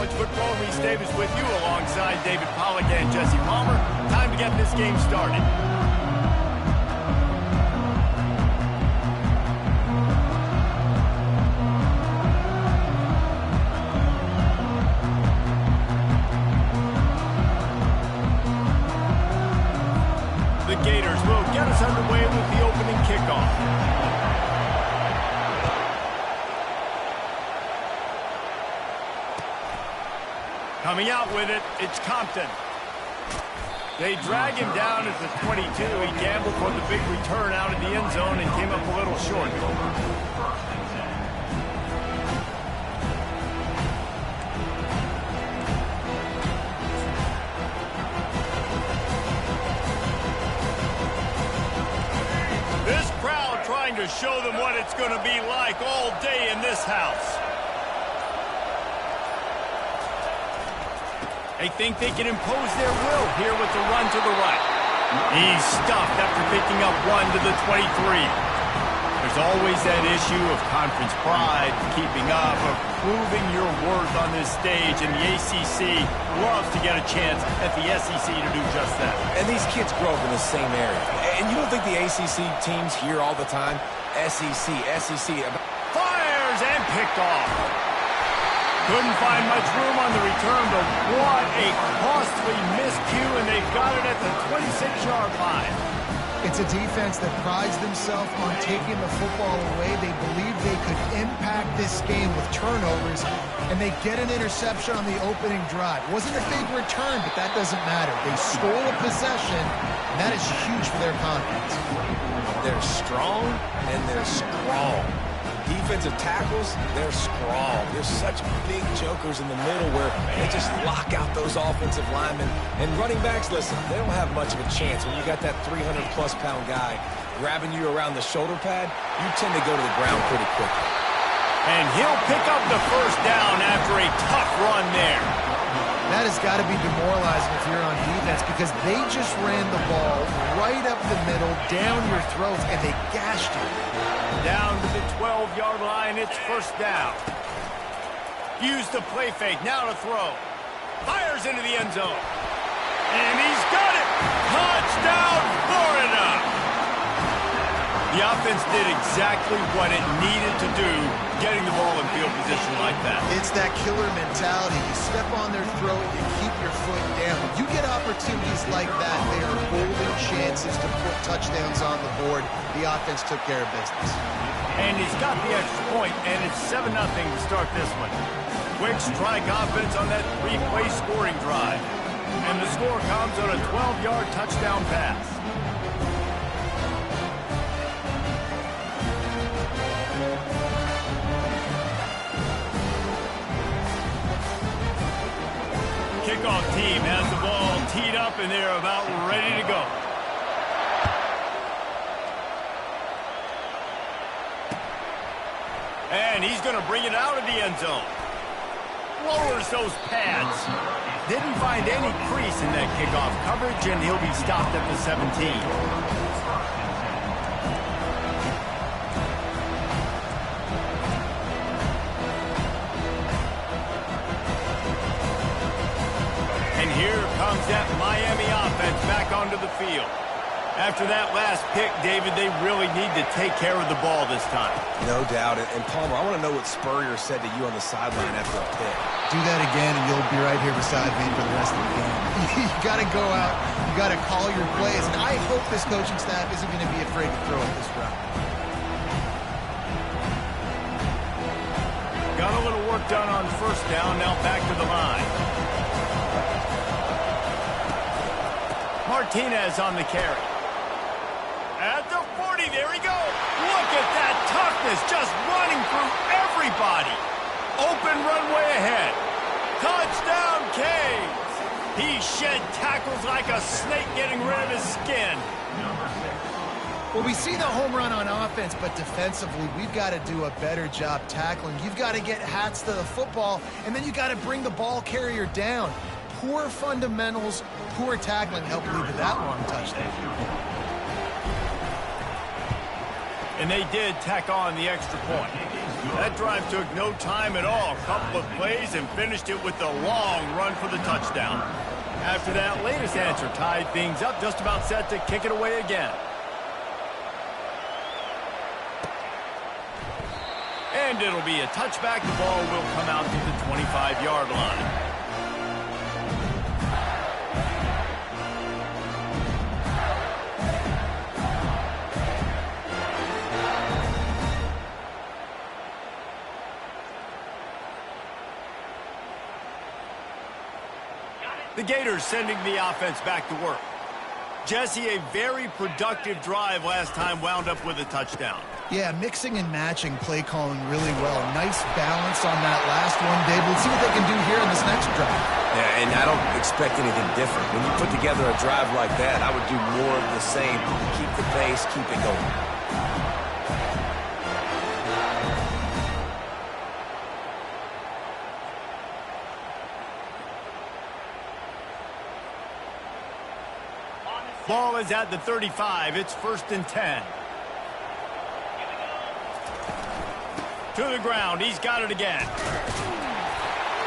College Football. Reese Davis with you alongside David Pollack and Jesse Palmer. Time to get this game started. The Gators will get us underway with the opening kickoff. Coming out with it, it's Compton. They drag him down at the 22. He gambled for the big return out of the end zone and came up a little short. This crowd trying to show them what it's going to be like all day in this house. They think they can impose their will here with the run to the right. He's stuffed after picking up one to the 23. There's always that issue of conference pride, keeping up, of proving your worth on this stage, and the ACC loves to get a chance at the SEC to do just that. And these kids grow up in the same area. And you don't think the ACC teams hear all the time? SEC. Fires and picked off. Couldn't find much room on the return, but what a costly miscue, and they've got it at the 26-yard line. It's a defense that prides themselves on taking the football away. They believe they could impact this game with turnovers, and they get an interception on the opening drive. Wasn't a big return, but that doesn't matter. They stole a possession, and that is huge for their confidence. They're strong, and they're strong. Defensive tackles, they're strong. They're such big jokers in the middle where they just lock out those offensive linemen. And running backs, listen, they don't have much of a chance. When you got that 300-plus-pound guy grabbing you around the shoulder pad, you tend to go to the ground pretty quickly. And he'll pick up the first down after a tough run there. That has got to be demoralizing if you're on defense, because they just ran the ball right up the middle, down your throats, and they gashed you. Down to the 12-yard line, it's first down. Use the play fake, now to throw. Fires into the end zone. And he's got it! Touchdown, Florida! The offense did exactly what it needed to do, getting the ball in field position like that. It's that killer mentality. You step on their throat, you keep your foot down. When you get opportunities like that, they are golden chances to put touchdowns on the board. The offense took care of business. And he's got the extra point, and it's 7-0 to start this one. Quick strike offense on that three-play scoring drive. And the score comes on a 12-yard touchdown pass. Kickoff team has the ball teed up, and they're about ready to go. And he's going to bring it out of the end zone. Lowers those pads. Didn't find any crease in that kickoff coverage, and he'll be stopped at the 17. And here comes that Miami offense back onto the field. After that last pick, David, they really need to take care of the ball this time. No doubt. And Palmer, I want to know what Spurrier said to you on the sideline after a pick. Do that again, and you'll be right here beside me for the rest of the game. You got to go out. You got to call your plays. And I hope this coaching staff isn't going to be afraid to throw it this route. Got a little work done on first down. Now back to the line. Martinez on the carry. At the 40, there he goes. Look at that toughness, just running through everybody. Open runway ahead. Touchdown, Canes. He shed tackles like a snake getting rid of his skin. Well, we see the home run on offense, but defensively, we've got to do a better job tackling. You've got to get hats to the football, and then you got to bring the ball carrier down. Poor fundamentals, poor tackling helped lead to that long touchdown. And they did tack on the extra point. That drive took no time at all. A couple of plays and finished it with a long run for the touchdown. After that latest answer tied things up, just about set to kick it away again. And it'll be a touchback. The ball will come out to the 25-yard line. The Gators sending the offense back to work. Jesse, a very productive drive last time wound up with a touchdown. Yeah, mixing and matching play calling really well. Nice balance on that last one, Dave. Let's see what they can do here in this next drive. Yeah, and I don't expect anything different. When you put together a drive like that, I would do more of the same. Keep the pace, keep it going. Ball is at the 35. It's 1st and 10. To the ground. He's got it again.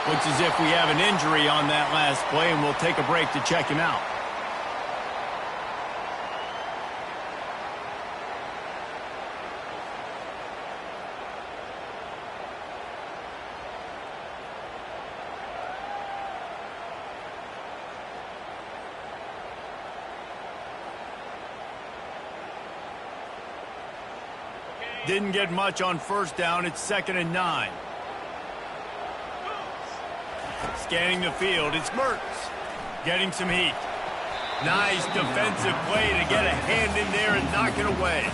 Looks as if we have an injury on that last play, and we'll take a break to check him out. Didn't get much on 1st down. It's 2nd and 9. Scanning the field. It's Mertz. Getting some heat. Nice defensive play to get a hand in there and knock it away.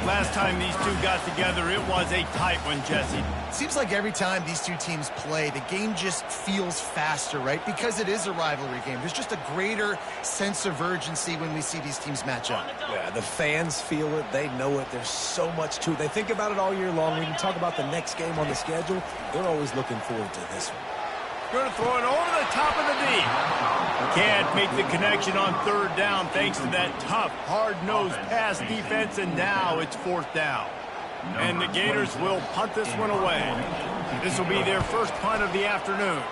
Last time these two got together, it was a tight one, Jesse. Seems like every time these two teams play, the game just feels faster, right? Because it is a rivalry game. There's just a greater sense of urgency when we see these teams match up. Yeah, the fans feel it. They know it. There's so much to it. They think about it all year long. When you talk about the next game on the schedule, they're always looking forward to this one. Going to throw it over the top of the knee. Can't make the connection on 3rd down thanks to that tough, hard-nosed pass defense, and now it's 4th down. And the Gators will punt this one away. This will be their first punt of the afternoon.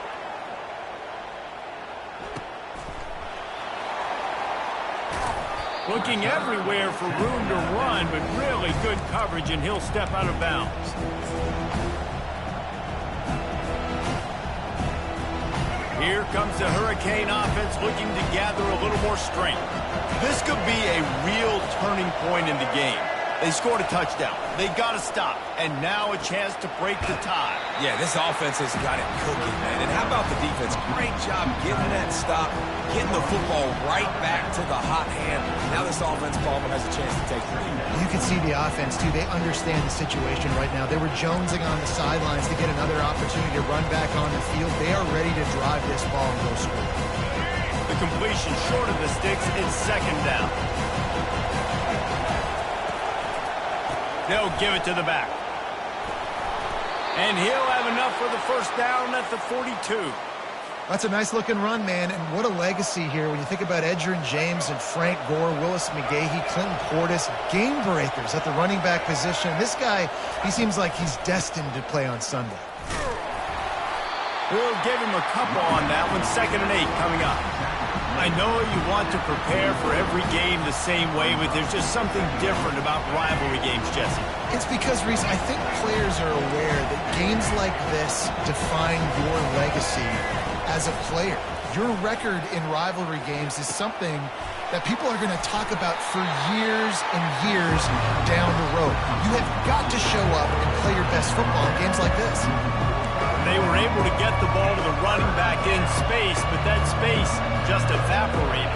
Looking everywhere for room to run, but really good coverage, and he'll step out of bounds. Here comes the Hurricane offense looking to gather a little more strength. This could be a real turning point in the game. They scored a touchdown. They got to stop. And now a chance to break the tie. Yeah, this offense has got it cooking, man. And how about the defense? Great job getting that stop, getting the football right back to the hot hand. Now this offense, Palmer, has a chance to take the lead. You can see the offense, too. They understand the situation right now. They were jonesing on the sidelines to get another opportunity to run back on the field. They are ready to drive this ball and go score. The completion short of the sticks is 2nd down. They'll give it to the back. And he'll have enough for the 1st down at the 42. That's a nice-looking run, man, and what a legacy here when you think about Edgerrin James and Frank Gore, Willis McGahee, Clinton Portis, game breakers at the running back position. This guy, he seems like he's destined to play on Sunday. We'll give him a couple on that one. 2nd and 8 coming up. I know you want to prepare for every game the same way, but there's just something different about rivalry games, Jesse. It's because, Reese, I think players are aware that games like this define your legacy as a player. Your record in rivalry games is something that people are going to talk about for years and years down the road. You have got to show up and play your best football in games like this. They were able to get the ball to the running back in space, but that space just evaporated.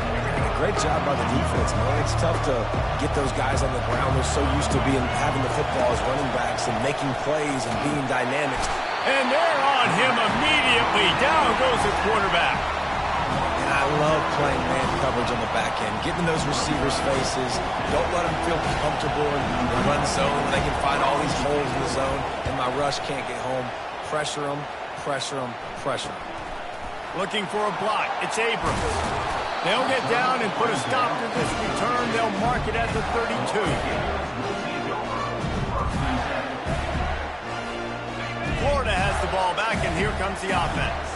Great job by the defense, man. It's tough to get those guys on the ground. They're so used to having the football as running backs and making plays and being dynamic. And they're on him immediately. Down goes the quarterback. And I love playing man coverage on the back end, getting those receivers' faces. Don't let them feel comfortable in the run zone. They can find all these holes in the zone, and my rush can't get home. Pressure them, pressure them, pressure them. Looking for a block. It's Abrams. They'll get down and put a stop to this return. They'll mark it at the 32. ball back, and here comes the offense.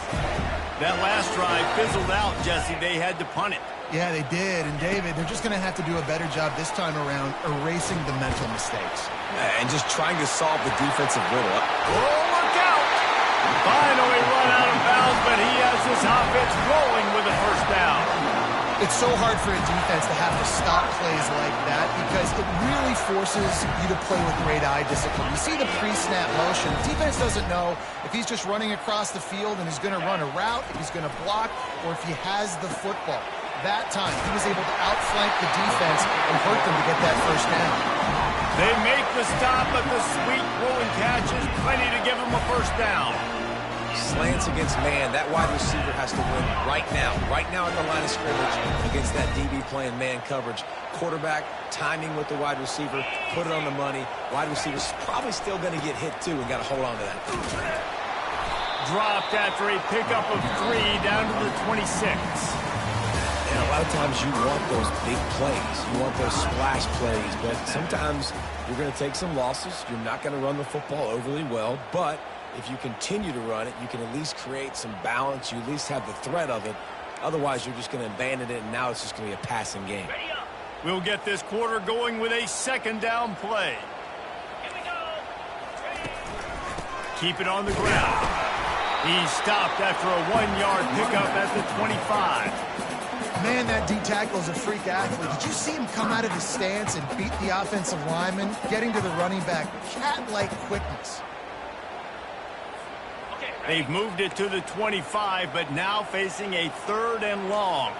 That last drive fizzled out, Jesse. They had to punt it. Yeah, they did. And, David, they're just going to have to do a better job this time around erasing the mental mistakes. And just trying to solve the defensive riddle. Oh, look out! Finally run out of bounds, but he has this offense rolling with a first down. It's so hard for a defense to have to stop plays like that because it really forces you to play with great eye discipline. You see the pre-snap motion. Defense doesn't know if he's just running across the field and he's going to run a route, if he's going to block, or if he has the football. That time, he was able to outflank the defense and hurt them to get that first down. They make the stop, but the sweet rolling catch is plenty to give them a first down. Slants against man. That wide receiver has to win right now at the line of scrimmage against that DB playing man coverage. Quarterback timing with the wide receiver, put it on the money. Wide receiver's probably still going to get hit too and got to hold on to that. Dropped after a pickup of 3 down to the 26. And a lot of times you want those big plays. You want those splash plays, but sometimes you're going to take some losses. You're not going to run the football overly well, but if you continue to run it, you can at least create some balance. You at least have the threat of it. Otherwise, you're just going to abandon it, and now it's just going to be a passing game. We'll get this quarter going with a second down play. Here we go. Keep it on the ground. He stopped after a 1-yard pickup at the 25. Man, that D-tackle is a freak athlete. Did you see him come out of his stance and beat the offensive lineman, getting to the running back? Cat-like quickness. They've moved it to the 25, but now facing a 3rd and long.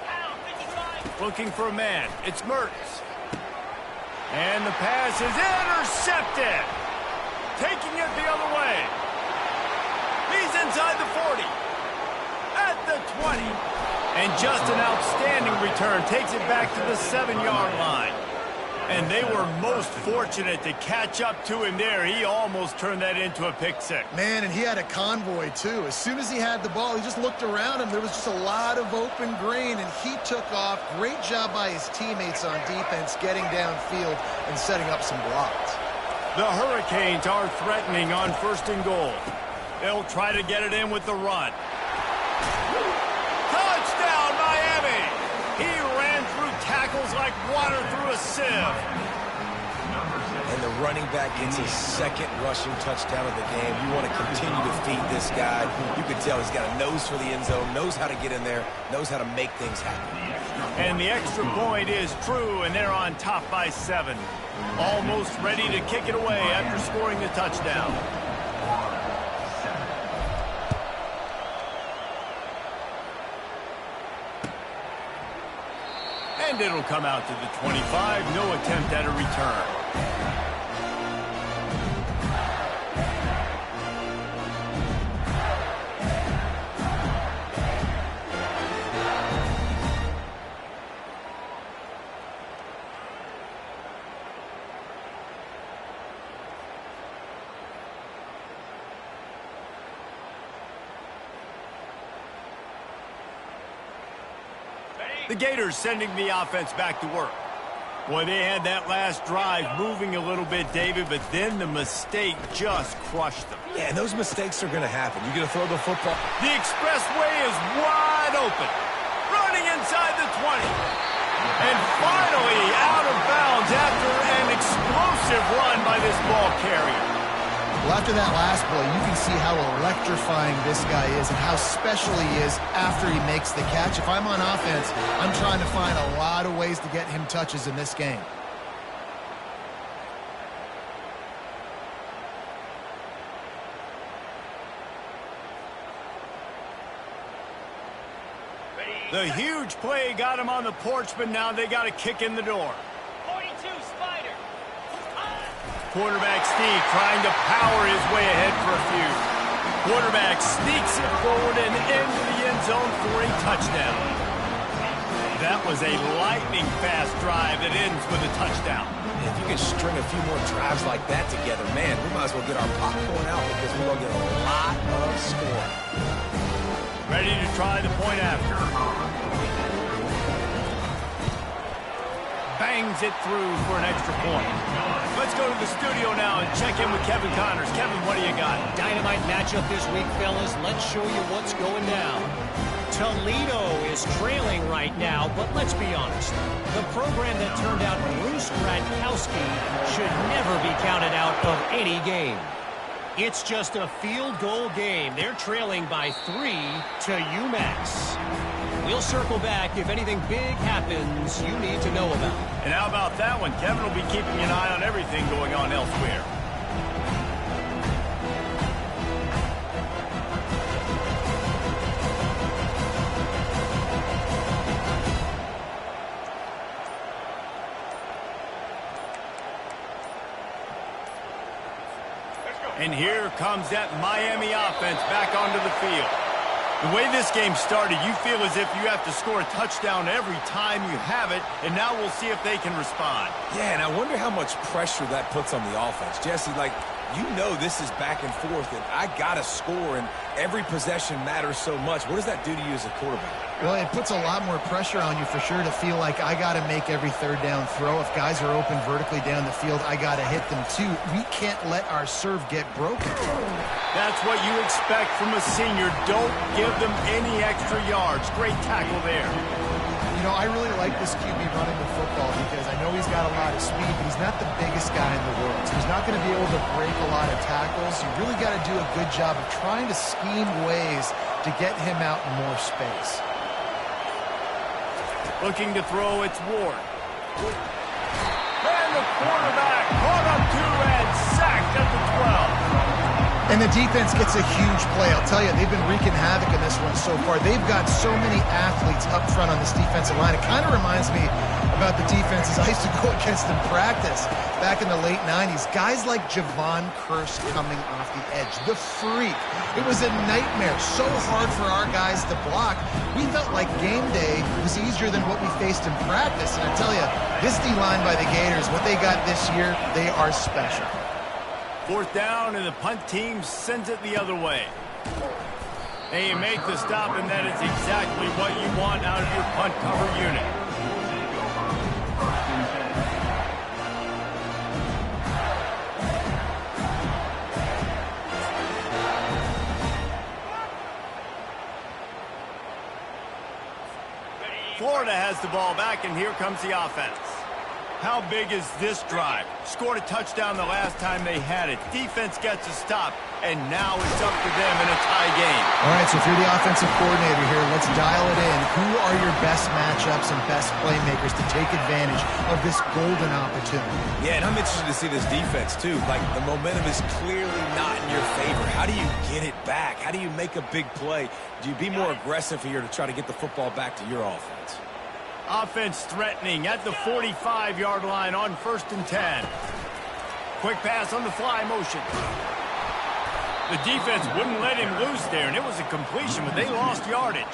Looking for a man. It's Mertz. And the pass is intercepted. Taking it the other way. He's inside the 40. At the 20. And just an outstanding return. Takes it back to the 7-yard line. And they were most fortunate to catch up to him there. He almost turned that into a pick six. Man, and he had a convoy, too. As soon as he had the ball, he just looked around him. There was just a lot of open green, and he took off. Great job by his teammates on defense getting downfield and setting up some blocks. The Hurricanes are threatening on 1st and goal. They'll try to get it in with the run. Touchdown, Miami! He ran through tackles like water through a sieve. And the running back gets his 2nd rushing touchdown of the game. You want to continue to feed this guy. You can tell he's got a nose for the end zone, knows how to get in there, knows how to make things happen. And the extra point is true, and they're on top by 7. Almost ready to kick it away after scoring the touchdown. And it'll come out to the 25. No attempt at a return. The Gators sending the offense back to work. Boy, they had that last drive moving a little bit, David, but then the mistake just crushed them. Yeah, and those mistakes are going to happen. You're going to throw the football. The expressway is wide open. Running inside the 20. And finally out of bounds after an explosive run by this ball carrier. Well, after that last play, you can see how electrifying this guy is and how special he is after he makes the catch. If I'm on offense, I'm trying to find a lot of ways to get him touches in this game. The huge play got him on the porch, but now they got to kick in the door. 42, Spider. Quarterback sneak trying to power his way ahead for a few. Quarterback sneaks it forward and into the end zone for a touchdown. That was a lightning-fast drive that ends with a touchdown. If you can string a few more drives like that together, man, we might as well get our popcorn out because we're going to get a lot of scoring. Ready to try the point after. Bang! bangs it through for an extra point. Let's go to the studio now and check in with Kevin Connors. Kevin, what do you got? Dynamite matchup this week, fellas. Let's show you what's going down. Toledo is trailing right now, but let's be honest. The program that turned out Bruce Gradkowski should never be counted out of any game. It's just a field goal game. They're trailing by 3 to UMass. We'll circle back if anything big happens you need to know about. And how about that one? Kevin will be keeping an eye on everything going on elsewhere. And here comes that Miami offense back onto the field. The way this game started, you feel as if you have to score a touchdown every time you have it, and now we'll see if they can respond. Yeah, and I wonder how much pressure that puts on the offense. Jesse, like, you know this is back and forth, and I got to score, and every possession matters so much. What does that do to you as a quarterback? Well, it puts a lot more pressure on you for sure to feel like I got to make every third down throw. If guys are open vertically down the field, I got to hit them too. We can't let our serve get broken. That's what you expect from a senior. Don't give them any extra yards. Great tackle there. You know, I really like this QB running the football because I know he's got a lot of speed, but he's not the biggest guy in the world. So he's not going to be able to break a lot of tackles. You really got to do a good job of trying to scheme ways to get him out in more space. Looking to throw, it's Ward. And the quarterback caught up 2 and sacked at the 12. And the defense gets a huge play. I'll tell you, they've been wreaking havoc in this one so far. They've got so many athletes up front on this defensive line. It kind of reminds me about the defenses I used to go against in practice back in the late 90s. Guys like Javon Curse coming off the edge. The freak. It was a nightmare. So hard for our guys to block. We felt like game day was easier than what we faced in practice. And I tell you, this D-line by the Gators, what they got this year, they are special. 4th down, and the punt team sends it the other way. They make the stop, and that is exactly what you want out of your punt cover unit. Florida has the ball back, and here comes the offense. How big is this drive? Scored a touchdown the last time they had it. Defense gets a stop, and now it's up to them in a tie game. All right, so if you're the offensive coordinator here, let's dial it in. Who are your best matchups and best playmakers to take advantage of this golden opportunity? Yeah, and I'm interested to see this defense, too. Like, the momentum is clearly not in your favor. How do you get it back? How do you make a big play? Do you be more aggressive here to try to get the football back to your offense? Offense threatening at the 45-yard line on 1st and 10. Quick pass on the fly motion. The defense wouldn't let him loose there, and it was a completion, but they lost yardage.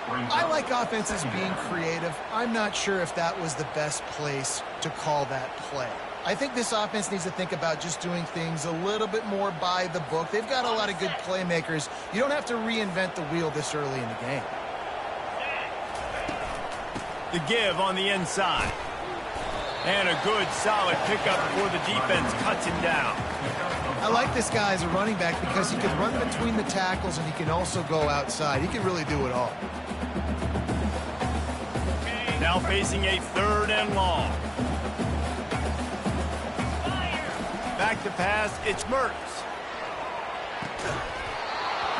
I like offenses being creative. I'm not sure if that was the best place to call that play. I think this offense needs to think about just doing things a little bit more by the book. They've got a lot of good playmakers. You don't have to reinvent the wheel this early in the game. The give on the inside. And a good, solid pickup before the defense cuts him down. I like this guy as a running back because he can run between the tackles and he can also go outside. He can really do it all. Now facing a 3rd and long. Back to pass, it's Mertz.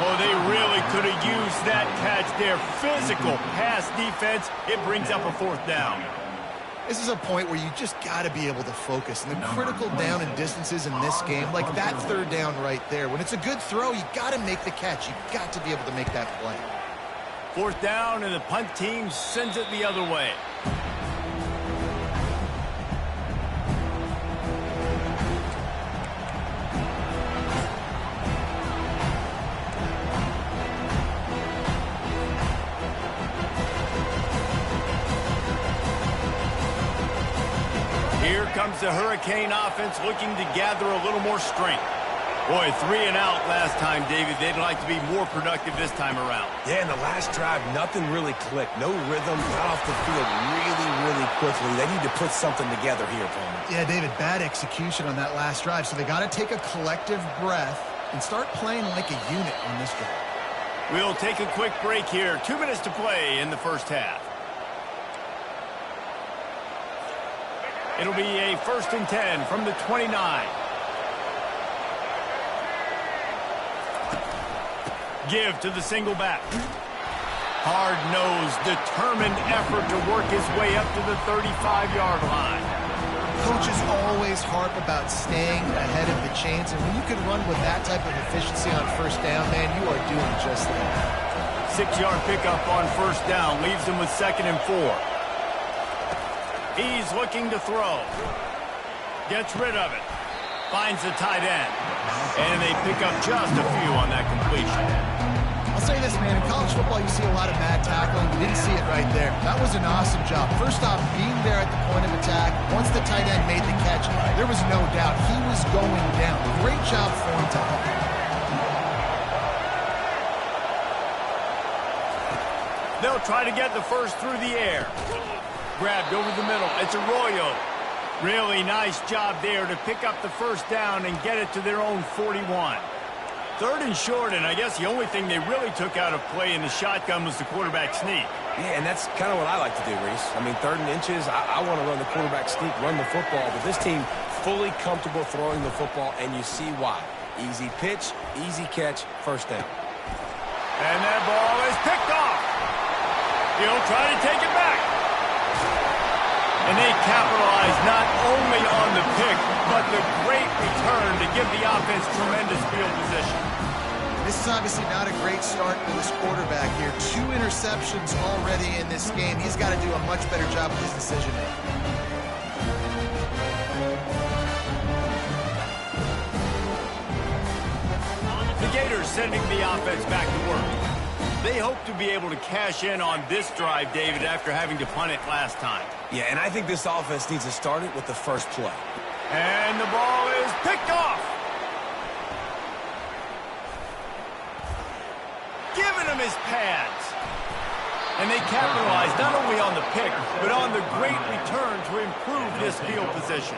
Oh, they really could have used that catch there. Physical pass defense. It brings up a 4th down. This is a point where you just got to be able to focus. And the critical down and distances in this game, like that 3rd down right there, when it's a good throw, you got to make the catch. You got to be able to make that play. 4th down, and the punt team sends it the other way. Here comes the Hurricane offense looking to gather a little more strength. Boy, 3 and out last time, David. They'd like to be more productive this time around. Yeah, in the last drive, nothing really clicked. No rhythm, got off the field really quickly. They need to put something together here, Coleman. Yeah, David, bad execution on that last drive. So they got to take a collective breath and start playing like a unit on this drive. We'll take a quick break here. 2 minutes to play in the first half. It'll be a 1st and 10 from the 29. Give to the single back. Hard-nosed, determined effort to work his way up to the 35-yard line. Coaches always harp about staying ahead of the chains, and when you can run with that type of efficiency on 1st down, man, you are doing just that. 6-yard pickup on 1st down leaves him with 2nd and 4. He's looking to throw. Gets rid of it. Finds the tight end. And they pick up just a few on that completion. I'll say this, man. In college football, you see a lot of bad tackling. You didn't see it right there. That was an awesome job. First off, being there at the point of attack. Once the tight end made the catch, there was no doubt he was going down. Great job for him to help. They'll try to get the first through the air. Grabbed over the middle. It's Arroyo. Really nice job there to pick up the 1st down and get it to their own 41. 3rd and short, and I guess the only thing they really took out of play in the shotgun was the quarterback sneak. Yeah, and that's kind of what I like to do, Reese. I mean, 3rd and inches, I want to run the quarterback sneak, run the football, but this team fully comfortable throwing the football, and you see why. Easy pitch, easy catch, 1st down. And that ball is picked off. He'll try to take it back. And they capitalize not only on the pick, but the great return to give the offense tremendous field position. This is obviously not a great start for this quarterback here. 2 interceptions already in this game. He's got to do a much better job with his decision-making. The Gators sending the offense back to work. They hope to be able to cash in on this drive, David, after having to punt it last time. Yeah, and I think this offense needs to start it with the first play. And the ball is picked off. Giving him his pads. And they capitalize not only on the pick, but on the great return to improve this field position.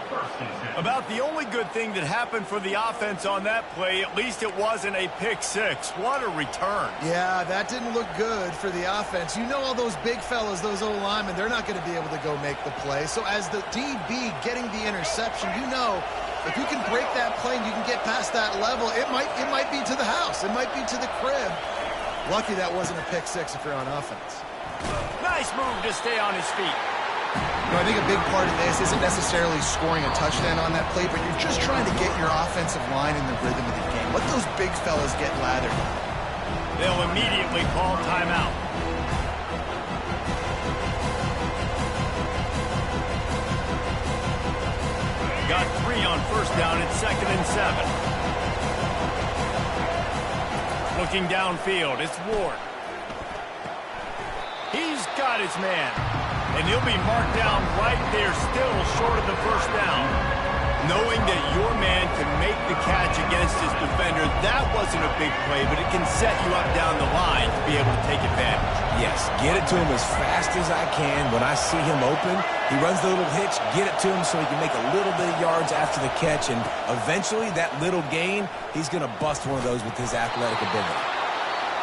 About the only good thing that happened for the offense on that play, at least it wasn't a pick 6. What a return. Yeah, that didn't look good for the offense. You know all those big fellas, those O-linemen, they're not going to be able to go make the play. So as the DB getting the interception, you know if you can break that play and you can get past that level, it might be to the house. It might be to the crib. Lucky that wasn't a pick 6 if you're on offense. Nice move to stay on his feet. You know, I think a big part of this isn't necessarily scoring a touchdown on that play, but you're just trying to get your offensive line in the rhythm of the game. Let those big fellas get lathered. They'll immediately call timeout. Got 3 on 1st down. It's 2nd and 7. Looking downfield, it's Ward. He's got his man. And he'll be marked down right there, still short of the 1st down. Knowing that your man can make the catch against his defender, that wasn't a big play, but it can set you up down the line to be able to take advantage. Yes, get it to him as fast as I can. When I see him open, he runs the little hitch, get it to him so he can make a little bit of yards after the catch, and eventually that little gain, he's going to bust one of those with his athletic ability.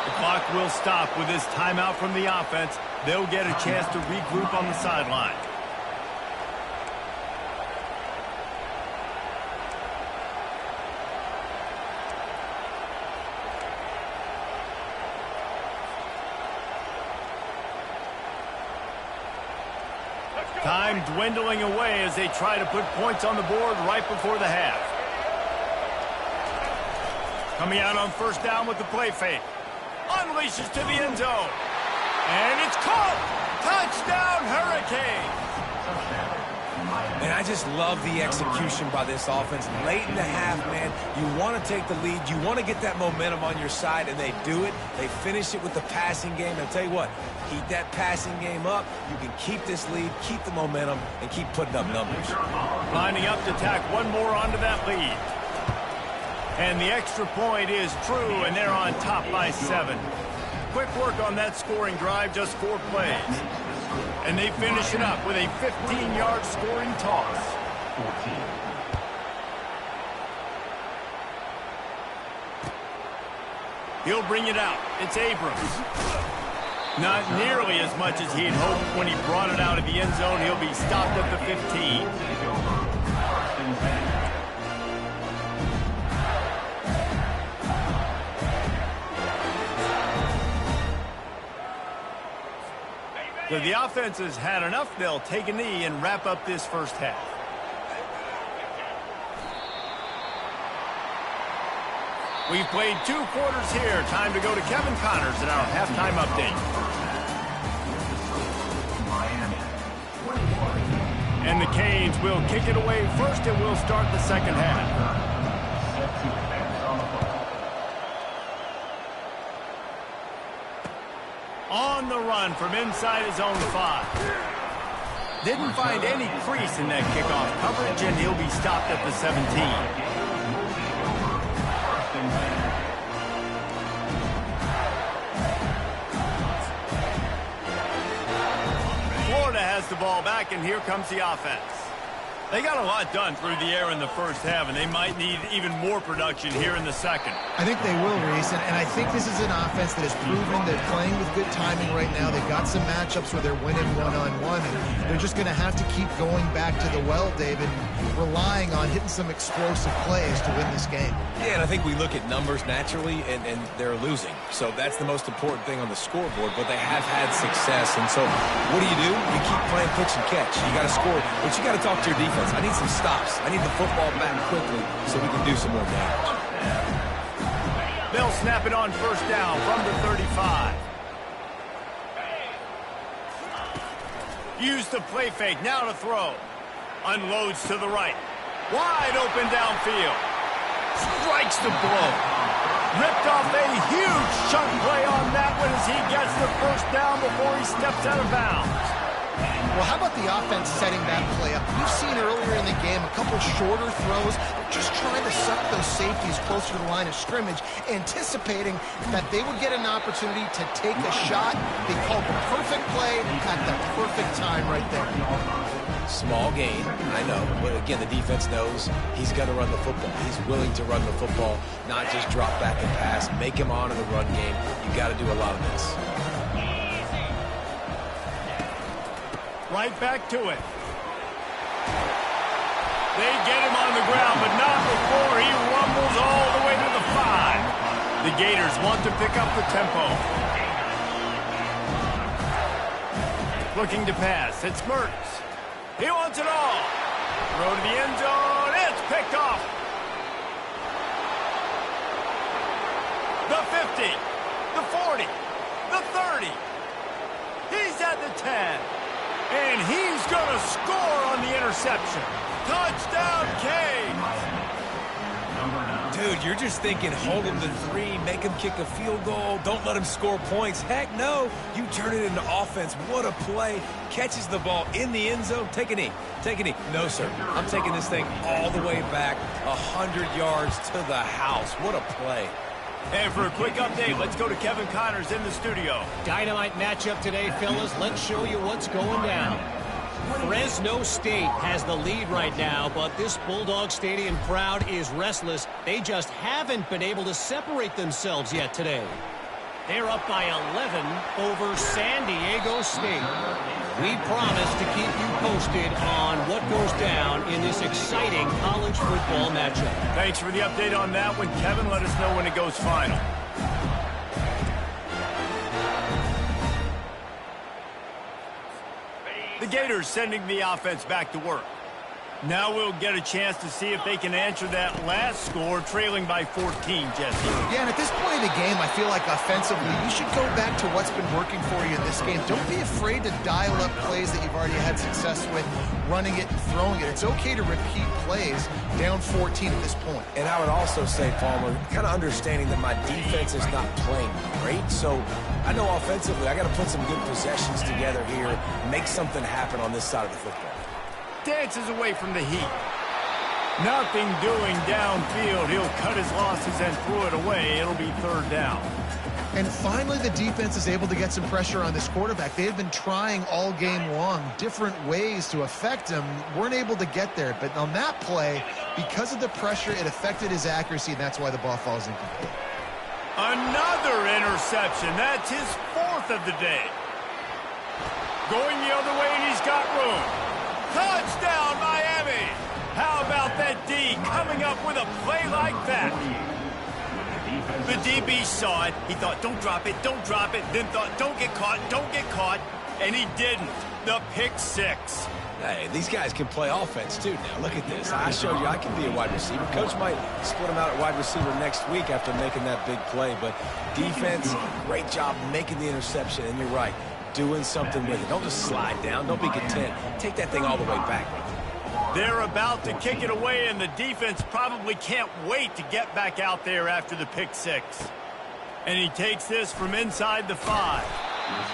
The clock will stop with this timeout from the offense. They'll get a chance to regroup on the sideline. Time dwindling away as they try to put points on the board right before the half. Coming out on 1st down with the play fake. Unleashes to the end zone. And it's caught! Touchdown, Hurricanes! And I just love the execution by this offense. Late in the half, man, you want to take the lead. You want to get that momentum on your side, and they do it. They finish it with the passing game. And I'll tell you what, keep that passing game up. You can keep this lead, keep the momentum, and keep putting up numbers. Lining up to tack one more onto that lead. And the extra point is true, and they're on top by 7. Quick work on that scoring drive, just 4 plays. And they finish it up with a 15-yard scoring toss. He'll bring it out. It's Abrams. Not nearly as much as he'd hoped when he brought it out of the end zone. He'll be stopped at the 15. So the offense has had enough. They'll take a knee and wrap up this first half. We've played 2 quarters here. Time to go to Kevin Connors in our halftime update. And the Canes will kick it away first, and we'll start the second half. On the run from inside his own 5. Didn't find any crease in that kickoff coverage, and he'll be stopped at the 17. Florida has the ball back, and here comes the offense. They got a lot done through the air in the first half, and they might need even more production here in the second. I think they will, Reese, and I think this is an offense that has proven they're playing with good timing right now. They've got some matchups where they're winning one-on-one, and they're just going to have to keep going back to the well, David, relying on hitting some explosive plays to win this game. Yeah, and I think we look at numbers naturally, and they're losing. So that's the most important thing on the scoreboard, but they have had success. And so what do? You keep playing pitch and catch. You got to score, but you got to talk to your defense. I need some stops. I need the football back quickly so we can do some more damage. They'll snap it on first down from the 35. Use the play fake. Now to throw. Unloads to the right. Wide open downfield. Strikes the blow. Ripped off a huge chunk play on that one as he gets the first down before he steps out of bounds. Well, how about the offense setting that play up? We've seen earlier in the game a couple shorter throws, just trying to suck those safeties closer to the line of scrimmage, anticipating that they would get an opportunity to take a shot. They called the perfect play at the perfect time right there. Small gain, I know, but again, the defense knows he's going to run the football. He's willing to run the football, not just drop back and pass, make him honor the run game. You got to do a lot of this. Right back to it. They get him on the ground, but not before he rumbles all the way to the 5. The Gators want to pick up the tempo. Looking to pass. It's Mertz. He wants it all. Throw to the end zone. It's picked off. The 50. The 40. The 30. He's at the 10. And he's going to score on the interception. Touchdown, Canes! Dude, you're just thinking hold him to 3, make him kick a field goal, don't let him score points. Heck no, you turn it into offense. What a play. Catches the ball in the end zone. Take a knee. Take a knee. No, sir. I'm taking this thing all the way back 100 yards to the house. What a play. And for a quick update, let's go to Kevin Connors in the studio. Dynamite matchup today, fellas. Let's show you what's going down. Fresno State has the lead right now, but this Bulldog Stadium crowd is restless. They just haven't been able to separate themselves yet today. They're up by 11 over San Diego State. We promise to keep you posted on what goes down in this exciting college football matchup. Thanks for the update on that one, Kevin. Let us know when it goes final. The Gators sending the offense back to work. Now we'll get a chance to see if they can answer that last score, trailing by 14, Jesse. Yeah, and at this point in the game, I feel like offensively, you should go back to what's been working for you in this game. Don't be afraid to dial up plays that you've already had success with, running it and throwing it. It's okay to repeat plays down 14 at this point. And I would also say, Palmer, kind of understanding that my defense is not playing great, so I know offensively I got to put some good possessions together here, make something happen on this side of the football. Dances away from the heat. Nothing doing downfield. He'll cut his losses and throw it away. It'll be third down. And finally, the defense is able to get some pressure on this quarterback. They had been trying all game long different ways to affect him. Weren't able to get there. But on that play, because of the pressure, it affected his accuracy, and that's why the ball falls incomplete. Another interception. That's his fourth of the day. Going the other way, and he's got room. Touchdown, Miami! How about that D coming up with a play like that? The DB saw it. He thought, don't drop it, then thought, don't get caught, and he didn't. The pick six. Hey, these guys can play offense, too. Now, look at this. I showed you I can be a wide receiver. Coach might split him out at wide receiver next week after making that big play. But defense, great job making the interception. And you're right, doing something with it. Don't just slide down. Don't be content. Take that thing all the way back. They're about to kick it away, and the defense probably can't wait to get back out there after the pick six. And he takes this from inside the 5.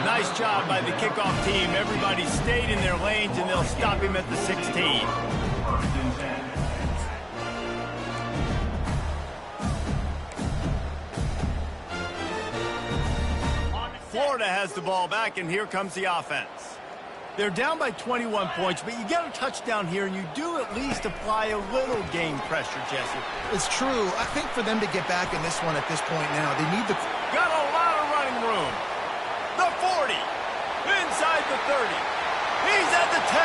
Nice job by the kickoff team. Everybody stayed in their lanes, and they'll stop him at the 16. Florida has the ball back, and here comes the offense. They're down by 21 points, but you get a touchdown here, and you do at least apply a little game pressure, Jesse. It's true. I think for them to get back in this one at this point now, they need the... Got a lot of running room. The 40. Inside the 30. He's at the 10.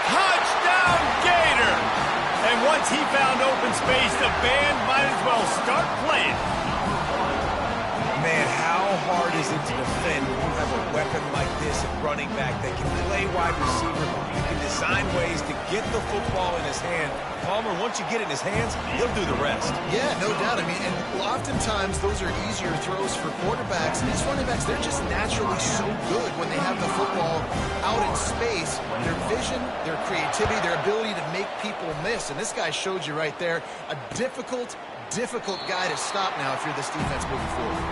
Touchdown, Gator. And once he found open space, the band might as well start playing. Man, how hard is it to defend when you have a weapon like this at running back that can play wide receiver? You can design ways to get the football in his hand. Palmer, once you get it in his hands, he'll do the rest. Yeah, no doubt. I mean, and oftentimes those are easier throws for quarterbacks. These running backs, they're just naturally so good when they have the football out in space. Their vision, their creativity, their ability to make people miss. And this guy showed you right there, a difficult guy to stop now if you're this defense moving forward.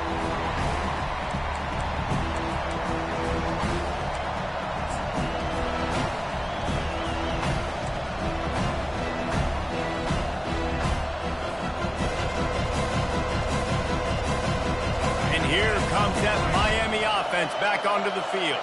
And here comes that Miami offense back onto the field.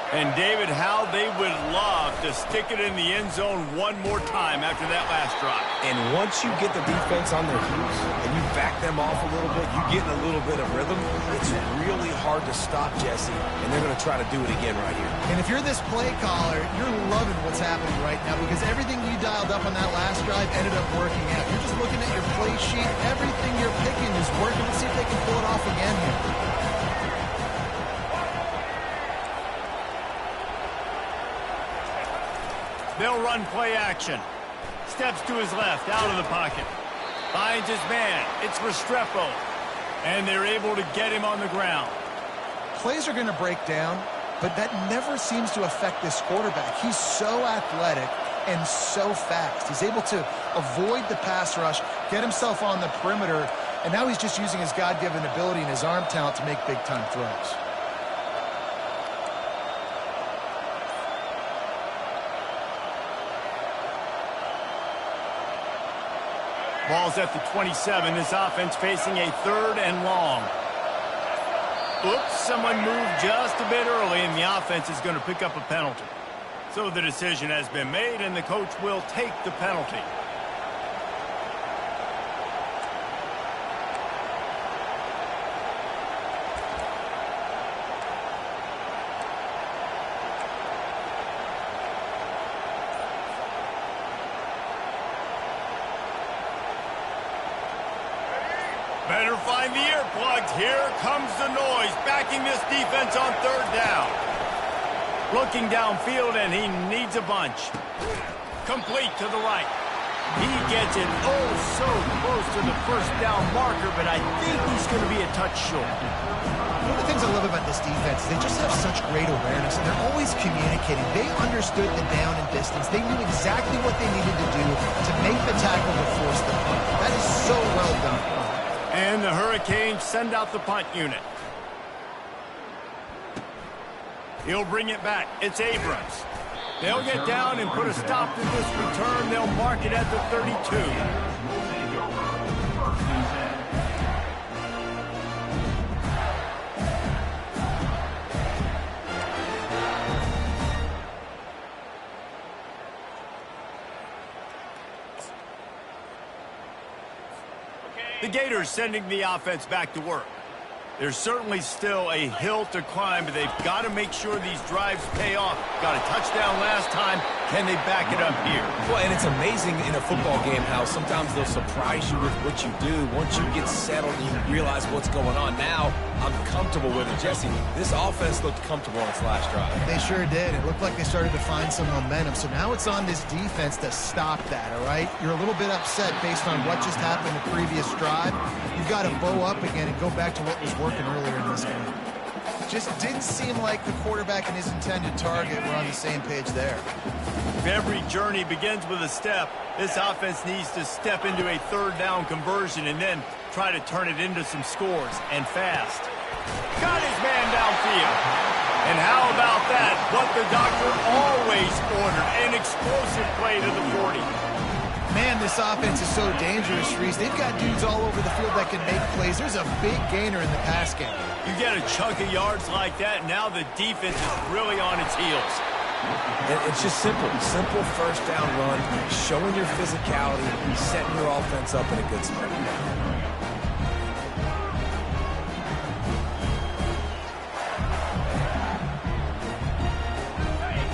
And, David, how they would love to stick it in the end zone one more time after that last drive. And once you get the defense on their heels and you back them off a little bit, you get in a little bit of rhythm, it's really hard to stop, Jesse, and they're going to try to do it again right here. And if you're this play caller, you're loving what's happening right now because everything you dialed up on that last drive ended up working out. You're just looking at your play sheet. Everything you're picking is working. Let's see if they can pull it off again here. They'll run play action. Steps to his left, out of the pocket. Finds his man. It's Restrepo. And they're able to get him on the ground. Plays are going to break down, but that never seems to affect this quarterback. He's so athletic and so fast. He's able to avoid the pass rush, get himself on the perimeter, and now he's just using his God-given ability and his arm talent to make big-time throws. Ball's at the 27. This offense facing a 3rd and long. Oops, someone moved just a bit early, and the offense is going to pick up a penalty. So the decision has been made, and the coach will take the penalty. Better find the earplugs. Here comes the noise, backing this defense on 3rd down. Looking downfield, and he needs a bunch. Complete to the right. He gets it oh so close to the 1st down marker, but I think he's going to be a touch short. One of the things I love about this defense is they just have such great awareness, and they're always communicating. They understood the down and distance. They knew exactly what they needed to do to make the tackle to force the punt. That is so well done. And the Hurricanes send out the punt unit. He'll bring it back. It's Abrams. They'll get down and put a stop to this return. They'll mark it at the 32. The Gators sending the offense back to work. There's certainly still a hill to climb, but they've got to make sure these drives pay off. Got a touchdown last time. Can they back it up here? Well, and it's amazing in a football game how sometimes they'll surprise you with what you do. Once you get settled and you realize what's going on, now I'm comfortable with it. Jesse, this offense looked comfortable on its last drive. They sure did. It looked like they started to find some momentum. So now it's on this defense to stop that, all right? You're a little bit upset based on what just happened the previous drive. You've got to bow up again and go back to what was working earlier in this game. Just didn't seem like the quarterback and his intended target were on the same page there. If every journey begins with a step, this offense needs to step into a third down conversion and then try to turn it into some scores, and fast. Got his man downfield. And how about that? What the doctor always ordered, an explosive play to the 40. Man, this offense is so dangerous, Reese. They've got dudes all over the field that can make plays. There's a big gainer in the pass game. You get a chunk of yards like that, now the defense is really on its heels. It's just simple first down run, showing your physicality, setting your offense up in a good spot.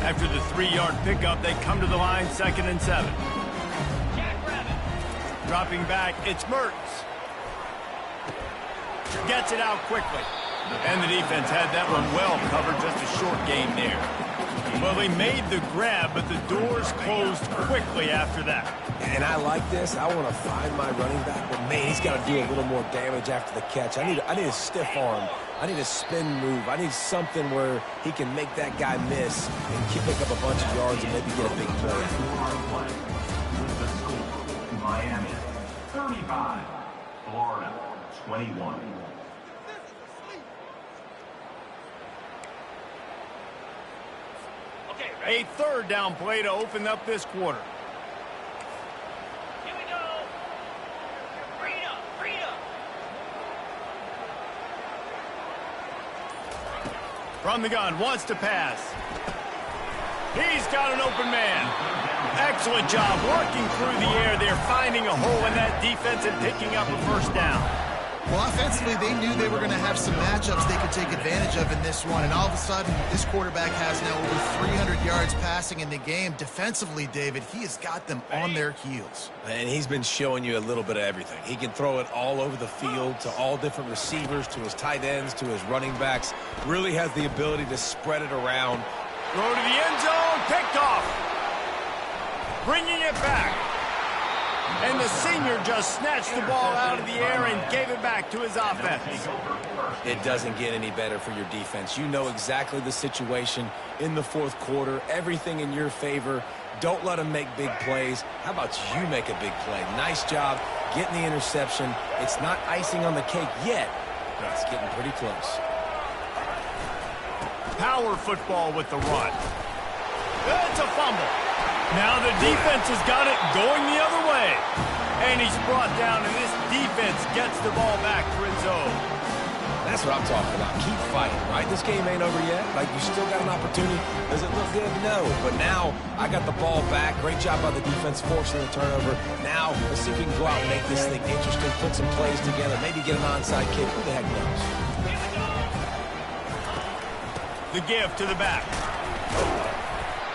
After the 3-yard pickup, they come to the line, 2nd and 7. Dropping back, it's Mertz. Gets it out quickly. And the defense had that one well covered, just a short gain there. Well, they made the grab, but the doors closed quickly after that. And I like this. I want to find my running back, but man, he's got to do a little more damage after the catch. I need a stiff arm. I need a spin move. I need something where he can make that guy miss and pick up a bunch of yards and maybe get a big play. Miami 35, Florida 21. A third down play to open up this quarter. Here we go. Freedom. From the gun, wants to pass. He's got an open man. Excellent job working through the air. They're finding a hole in that defense and picking up a first down. Well, offensively, they knew they were going to have some matchups they could take advantage of in this one. And all of a sudden, this quarterback has now over 300 yards passing in the game. Defensively, David, he has got them on their heels. And he's been showing you a little bit of everything. He can throw it all over the field to all different receivers, to his tight ends, to his running backs. Really has the ability to spread it around. Throw to the end zone, picked off. Bringing it back. And the senior just snatched the ball out of the air and gave it back to his offense. It doesn't get any better for your defense. You know exactly the situation in the fourth quarter. Everything in your favor. Don't let them make big plays. How about you make a big play? Nice job getting the interception. It's not icing on the cake yet, but it's getting pretty close. Power football with the run. It's a fumble. Now the defense has got it going the other way. And he's brought down, and this defense gets the ball back for its own. That's what I'm talking about. Keep fighting, right? This game ain't over yet. Like, you still got an opportunity. Does it look good? No. But now I got the ball back. Great job by the defense forcing the turnover. Now let's see if we can go out and make this thing interesting, put some plays together, maybe get an onside kick. Who the heck knows? The give to the back.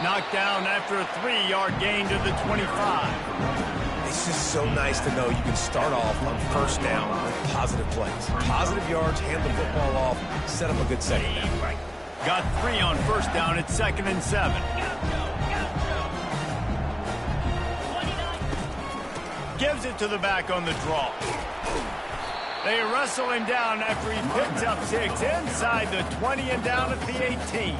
Knocked down after a 3-yard gain to the 25. It's just so nice to know you can start off on first down with positive plays. Positive yards, hand the football off, set up a good second down. Got 3 on first down at 2nd and 7. Gives it to the back on the draw. They wrestle him down after he picks up 6 inside the 20 and down at the 18.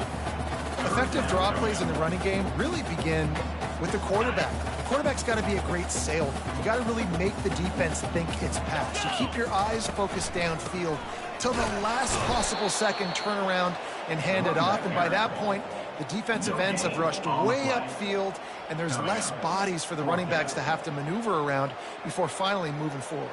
Effective draw plays in the running game really begin with the quarterback. The quarterback's got to be a great salesman. You got to really make the defense think it's pass. You keep your eyes focused downfield till the last possible second, turn around and hand it off. And by that point, The defensive ends have rushed way upfield, and there's less bodies for the running backs to have to maneuver around before finally moving forward.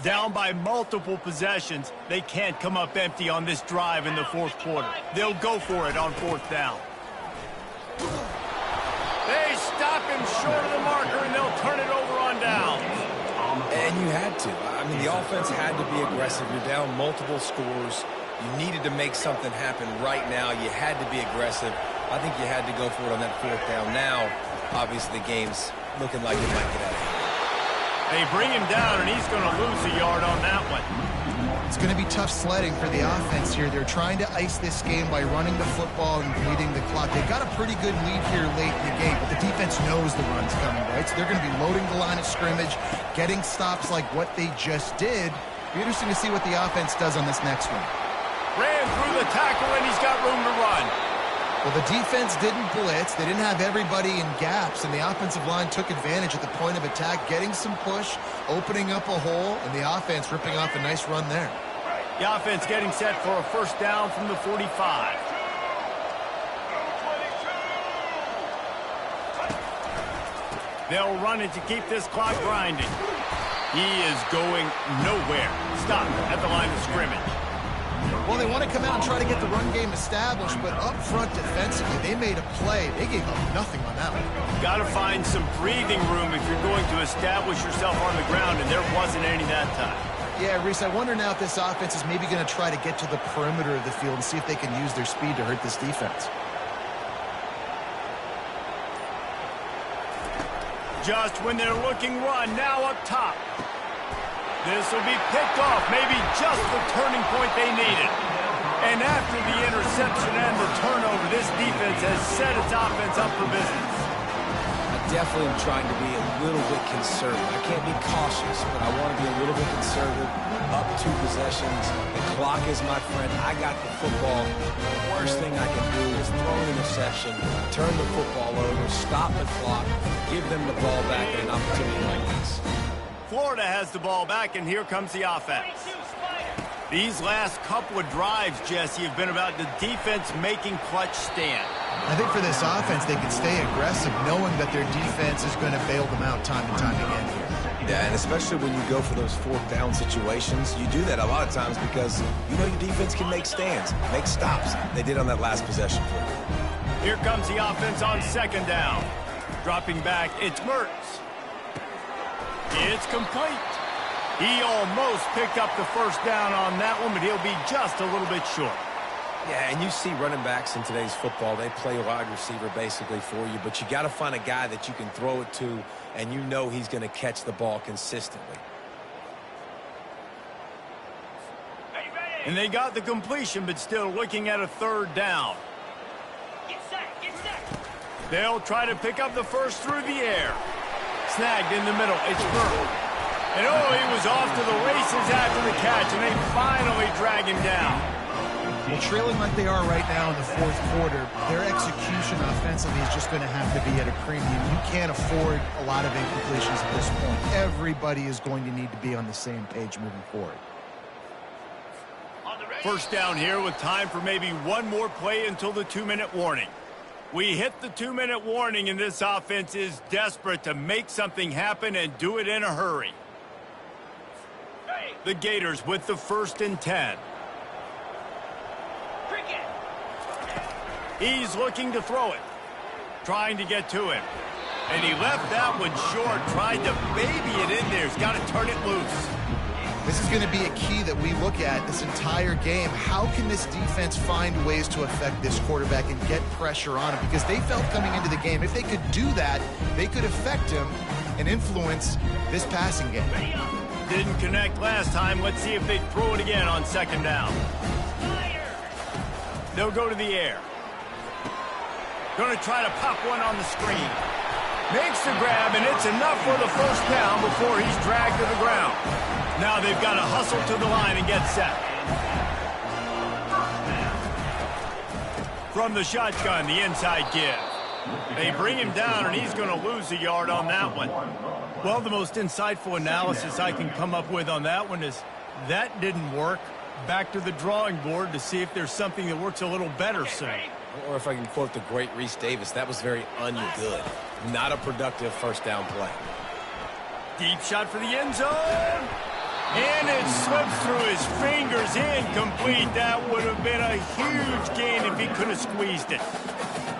Down by multiple possessions, they can't come up empty on this drive in the fourth quarter. They'll go for it on fourth down. They stop him short of the marker, and they'll turn it over on downs. And you had to. I mean, the offense had to be aggressive. You're down multiple scores. You needed to make something happen right now. You had to be aggressive. I think you had to go for it on that fourth down. Now, obviously, the game's looking like it might get out of hand. They bring him down, and he's going to lose a yard on that one. It's going to be tough sledding for the offense here. They're trying to ice this game by running the football and bleeding the clock. They've got a pretty good lead here late in the game, but the defense knows the run's coming, right? So they're going to be loading the line of scrimmage, getting stops like what they just did. It'll be interesting to see what the offense does on this next one. Ran through the tackle, and he's got room to run. Well, the defense didn't blitz. They didn't have everybody in gaps, and the offensive line took advantage at the point of attack, getting some push, opening up a hole, and the offense ripping off a nice run there. The offense getting set for a first down from the 45. They'll run it to keep this clock grinding. He is going nowhere. Stop at the line of scrimmage. Well, they want to come out and try to get the run game established, but up front defensively, they made a play. They gave up nothing on that one. Got to find some breathing room if you're going to establish yourself on the ground, and there wasn't any that time. Yeah, Reese, I wonder now if this offense is maybe going to try to get to the perimeter of the field and see if they can use their speed to hurt this defense. Just when they're looking run, now up top. This will be picked off, maybe just the turning point they needed. And after the interception and the turnover, this defense has set its offense up for business. I definitely am trying to be a little bit conservative. I can't be cautious, but I want to be a little bit conservative. Up 2 possessions. The clock is my friend. I got the football. The worst thing I can do is throw an interception, turn the football over, stop the clock, give them the ball back at an opportunity like this. Florida has the ball back, and here comes the offense. These last couple of drives, Jesse, have been about the defense making clutch stand. I think for this offense, they can stay aggressive knowing that their defense is going to bail them out time and time again here. Yeah, and especially when you go for those fourth down situations, you do that a lot of times because you know your defense can make stands, make stops. They did on that last possession for you. Here comes the offense on second down. Dropping back, it's Mertz. It's complete. He almost picked up the first down on that one, but he'll be just a little bit short. Yeah, and you see running backs in today's football, they play wide receiver basically for you, but you got to find a guy that you can throw it to, and you know he's going to catch the ball consistently. And they got the completion, but still looking at a third down. Get set, get set. They'll try to pick up the first through the air. Snagged in the middle. It's Burrow. And he was off to the races after the catch, and they finally drag him down. Well, trailing like they are right now in the fourth quarter, their execution offensively is just going to have to be at a premium. You can't afford a lot of incompletions at this point. Everybody is going to need to be on the same page moving forward. First down here with time for maybe one more play until the 2-minute warning. We hit the 2-minute warning, and this offense is desperate to make something happen and do it in a hurry. The Gators with the 1st and 10. He's looking to throw it. Trying to get to him. And he left that one short. Tried to baby it in there. He's got to turn it loose. This is going to be a key that we look at this entire game. How can this defense find ways to affect this quarterback and get pressure on him? Because they felt coming into the game, if they could do that, they could affect him and influence this passing game. Didn't connect last time. Let's see if they throw it again on second down. They'll go to the air. Going to try to pop one on the screen. Makes the grab, and it's enough for the first down before he's dragged to the ground. Now they've got to hustle to the line and get set. From the shotgun, the inside give. They bring him down, and he's going to lose a yard on that one. Well, the most insightful analysis I can come up with on that one is That didn't work. Back to the drawing board to see if there's something that works a little better soon. Or if I can quote the great Reese Davis, that was very ungood. Not a productive first down play. Deep shot for the end zone. And it slips through his fingers. Incomplete. That would have been a huge gain if he could have squeezed it.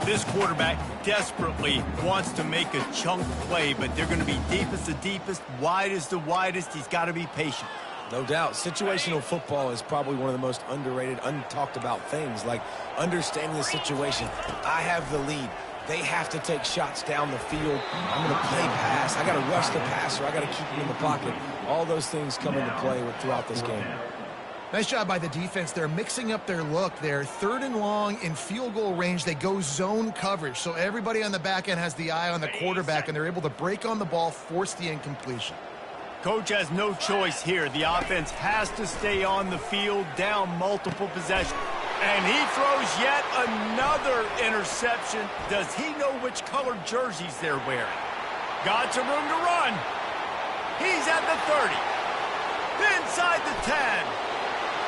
This quarterback desperately wants to make a chunk play, but they're going to be deep as the deepest, wide as the widest. He's got to be patient. No doubt. Situational football is probably one of the most underrated, untalked about things, like understanding the situation. I have the lead. They have to take shots down the field. I'm going to play pass. I got to rush the passer. I got to keep him in the pocket. All those things come into play throughout this game. Nice job by the defense. They're mixing up their look. They're 3rd and long in field goal range. They go zone coverage. So everybody on the back end has the eye on the quarterback, and they're able to break on the ball, force the incompletion. Coach has no choice here. The offense has to stay on the field, down multiple possessions. And he throws yet another interception. Does he know which colored jerseys they're wearing? Got some room to run. He's at the 30. Inside the 10.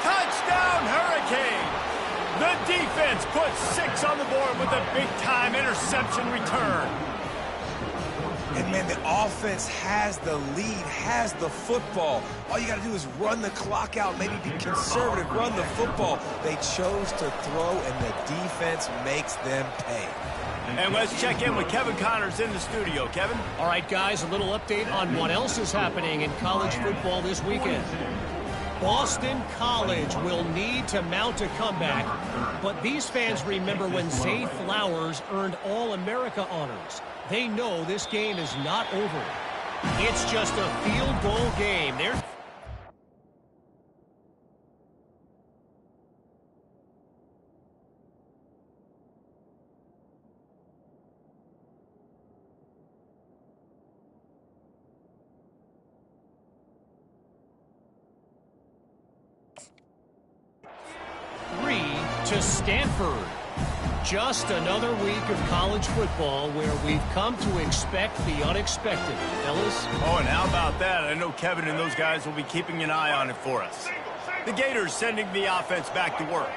Touchdown, Hurricane. The defense puts 6 on the board with a big-time interception return. And, man, the offense has the lead, has the football. All you got to do is run the clock out, maybe be conservative, run the football. They chose to throw, and the defense makes them pay. And let's check in with Kevin Connors in the studio. Kevin? All right, guys, a little update on what else is happening in college football this weekend. Boston College will need to mount a comeback, but these fans remember when Zay Flowers earned All-America honors. They know this game is not over. It's just a field goal game. They're to Stanford. Just another week of college football where we've come to expect the unexpected. Ellis? Oh, and how about that? I know Kevin and those guys will be keeping an eye on it for us. The Gators sending the offense back to work.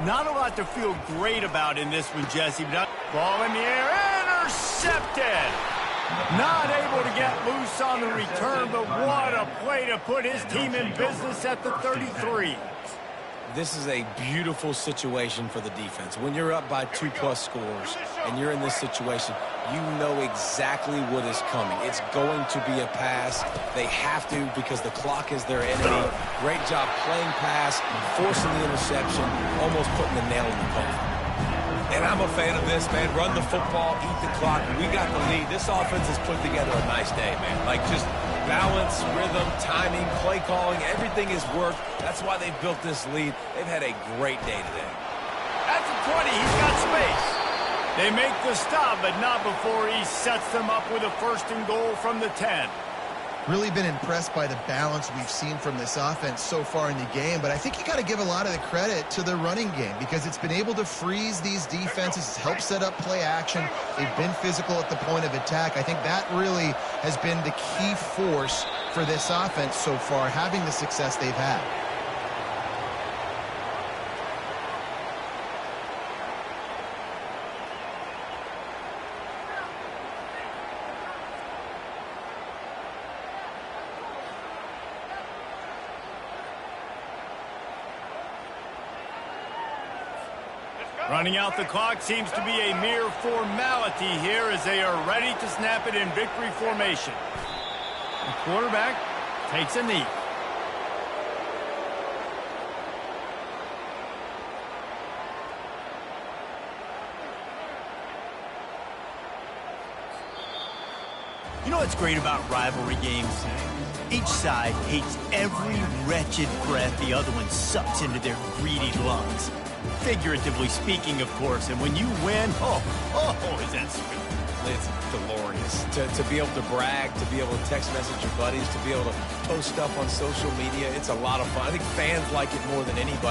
Not a lot to feel great about in this one, Jesse. Ball in the air, intercepted! Not able to get loose on the return, but what a play to put his team in business at the 33. This is a beautiful situation for the defense. When you're up by 2+ scores and you're in this situation, you know exactly what is coming. It's going to be a pass. They have to because the clock is their enemy. Great job playing pass, forcing the interception, almost putting the nail in the coffin. And I'm a fan of this, man. Run the football, eat the clock. We got the lead. This offense has put together a nice day, man. Like just balance, rhythm, timing, play calling, everything has worked. That's why they've built this lead. They've had a great day today. At the 20, he's got space. They make the stop, but not before he sets them up with a 1st and goal from the 10. Really been impressed by the balance we've seen from this offense so far in the game, but I think you got to give a lot of the credit to the running game because it's been able to freeze these defenses. It's helped set up play action. They've been physical at the point of attack. I think that really has been the key force for this offense so far, having the success they've had. Running out the clock seems to be a mere formality here as they are ready to snap it in victory formation. The quarterback takes a knee. You know what's great about rivalry games? Each side hates every wretched breath the other one sucks into their greedy lungs. Figuratively speaking, of course, and when you win, oh, is that sweet. It's glorious. To be able to brag, to be able to text message your buddies, to be able to post stuff on social media, it's a lot of fun. I think fans like it more than anybody.